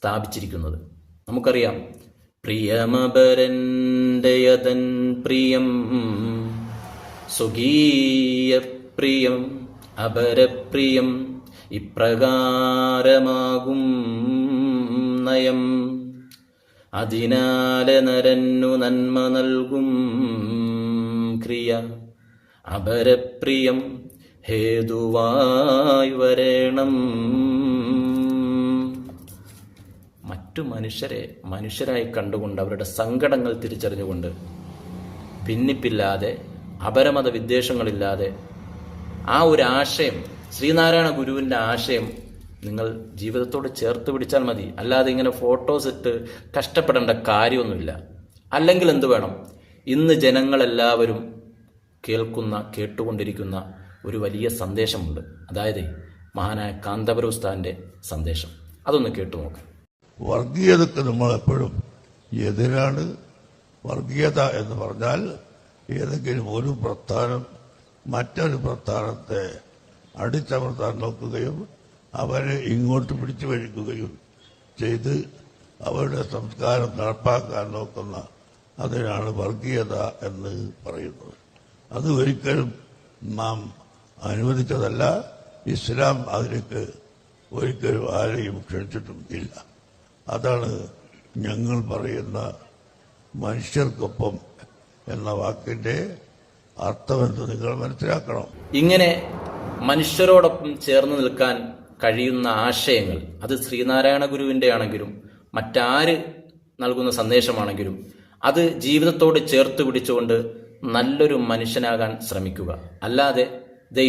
സ്ഥാപിച്ചിരിക്കുന്നത്. നമുക്കറിയാം, പ്രിയമപരൻ്റെയതൻ പ്രിയം സ്വകീയ പ്രിയം അപരപ്രിയം ഇപ്രകാരമാകും നയം. അതിനാലെ നരന്നു നന്മ നൽകും ക്രിയ അപരപ്രിയം ഹേതുവായി വരണം. മറ്റു മനുഷ്യരെ മനുഷ്യരായി കണ്ടുകൊണ്ട് അവരുടെ സങ്കടങ്ങൾ തിരിച്ചറിഞ്ഞുകൊണ്ട് ഭിന്നിപ്പില്ലാതെ അപരമത വിദ്വേഷങ്ങളില്ലാതെ ആ ഒരു ആശയം, ശ്രീനാരായണ ഗുരുവിൻ്റെ ആശയം നിങ്ങൾ ജീവിതത്തോട് ചേർത്ത് പിടിച്ചാൽ മതി. അല്ലാതെ ഇങ്ങനെ ഫോട്ടോസ് ഇട്ട് കഷ്ടപ്പെടേണ്ട കാര്യമൊന്നുമില്ല. അല്ലെങ്കിൽ എന്തു വേണം? ഇന്ന് ജനങ്ങളെല്ലാവരും കേട്ടുകൊണ്ടിരിക്കുന്ന ഒരു വലിയ സന്ദേശമുണ്ട്. അതായത് മഹാനായ കാന്തപുര ഉസ്താദിന്റെ സന്ദേശം. അതൊന്ന് കേട്ടു നോക്കാം. വർഗീയതക്ക് നമ്മൾ എപ്പോഴും എതിരാണ്. വർഗീയത എന്ന് പറഞ്ഞാൽ ഏതെങ്കിലും ഒരു പ്രസ്ഥാനം മറ്റൊരു പ്രസ്ഥാനത്തെ അടിച്ചമർത്താൻ നോക്കുകയും അവരെ ഇങ്ങോട്ട് പിടിച്ചു വലിക്കുകയും ചെയ്ത് അവരുടെ സംസ്കാരം നടപ്പാക്കാൻ നോക്കുന്ന അതിനാണ് വർഗീയത എന്ന് പറയുന്നത്. അത് ഒരിക്കലും നാം അനുവദിച്ചതല്ല. ഇസ്ലാം അതിലേക്ക് ഒരിക്കലും ആരെയും ക്ഷണിച്ചിട്ടും ഇല്ല. അതാണ് ഞങ്ങൾ പറയുന്ന മനുഷ്യർക്കൊപ്പം എന്ന വാക്കിന്റെ അർത്ഥമെന്ന് നിങ്ങൾ മനസ്സിലാക്കണം. ഇങ്ങനെ മനുഷ്യരോടൊപ്പം ചേർന്ന് നിൽക്കാൻ കഴിയുന്ന ആശയങ്ങൾ, അത് ശ്രീനാരായണ ഗുരുവിൻ്റെ ആണെങ്കിലും മറ്റാര് നൽകുന്ന സന്ദേശമാണെങ്കിലും, അത് ജീവിതത്തോട് ചേർത്ത് പിടിച്ചുകൊണ്ട് നല്ലൊരു മനുഷ്യനാകാൻ ശ്രമിക്കുക. അല്ലാതെ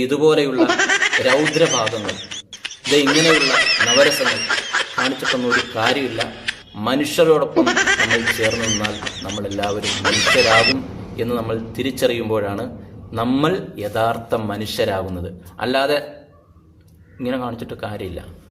ഇതുപോലെയുള്ള രൗദ്രഭാഗങ്ങൾ, ഇങ്ങനെയുള്ള നവരസങ്ങൾ കാണിച്ചിട്ടൊന്നും ഒരു കാര്യമില്ല. മനുഷ്യരോടൊപ്പം നമ്മൾ ചേർന്ന് നിന്നാൽ നമ്മളെല്ലാവരും മനുഷ്യരാകും എന്ന് നമ്മൾ തിരിച്ചറിയുമ്പോഴാണ് നമ്മൾ യഥാർത്ഥ മനുഷ്യരാകുന്നത്. അല്ലാതെ ഇങ്ങനെ കാണിച്ചിട്ട് കാര്യമില്ല.